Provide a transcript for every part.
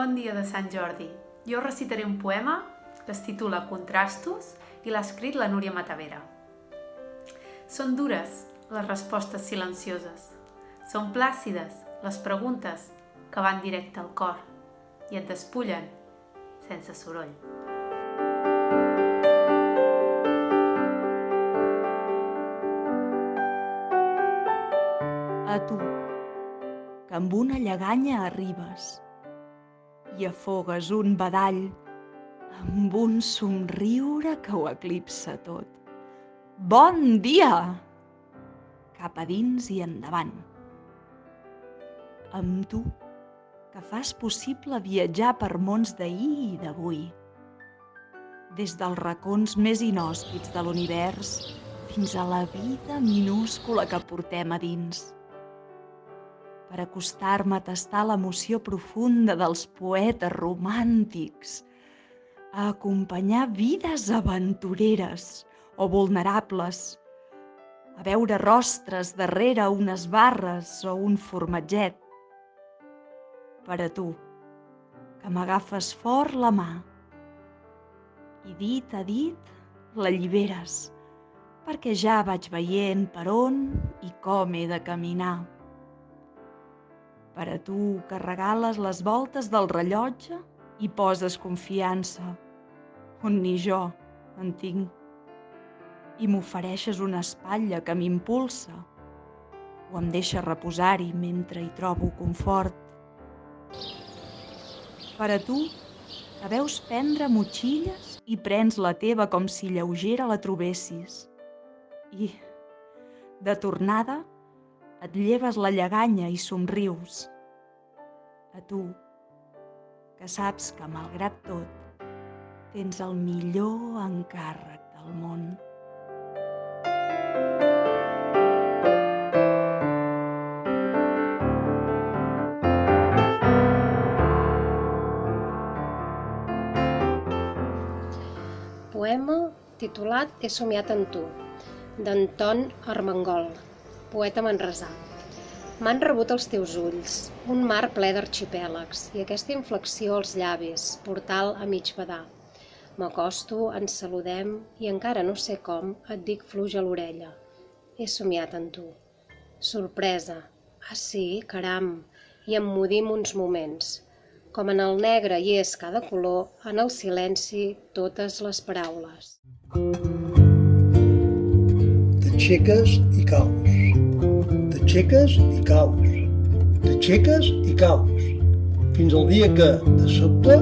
Bon dia de Sant Jordi. Jo recitaré un poema que es titula Contrastos i l'ha escrit la Núria Matavera. Són dures les respostes silencioses. Són plàcides les preguntes que van directe al cor i et despullen sense soroll. A tu, que amb una lleganya arribes i afogues un badall amb un somriure que ho eclipsa tot. Bon dia! Cap a dins i endavant. Amb tu, que fas possible viatjar per mons d'ahir i d'avui, des dels racons més inhòspits de l'univers fins a la vida minúscula que portem a dins, per acostar-me a tastar l'emoció profunda dels poetes romàntics, a acompanyar vides aventureres o vulnerables, a veure rostres darrere unes barres o un formatget. Per a tu, que m'agafes fort la mà i dit a dit l'alliberes, perquè ja vaig veient per on i com he de caminar. Per a tu, que regales les voltes del rellotge i poses confiança, on ni jo en tinc, i m'ofereixes una espatlla que m'impulsa o em deixa reposar-hi mentre hi trobo confort. Per a tu, que veus prendre motxilles i prens la teva com si lleugera la trobessis, i, de tornada, et lleves la lleganya i somrius. A tu, que saps que, malgrat tot, tens el millor encàrrec del món. Poema titulat He somiat en tu, d'Anton Armengol, poeta manresà. M'han rebut els teus ulls, un mar ple d'arxipèlags, i aquesta inflexió als llavis, portal a mig badar. M'acosto, ens saludem, i encara no sé com et dic fluix a l'orella. He somiat en tu. Sorpresa. Ah sí, caram, i emmudim uns moments. Com en el negre hi és cada color, en el silenci totes les paraules. T'aixeques i caus. T'aixeques i caus. T'aixeques i caus. Fins al dia que, de sobte,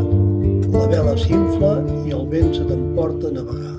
la vela s'infla i el vent se t'emporta a navegar.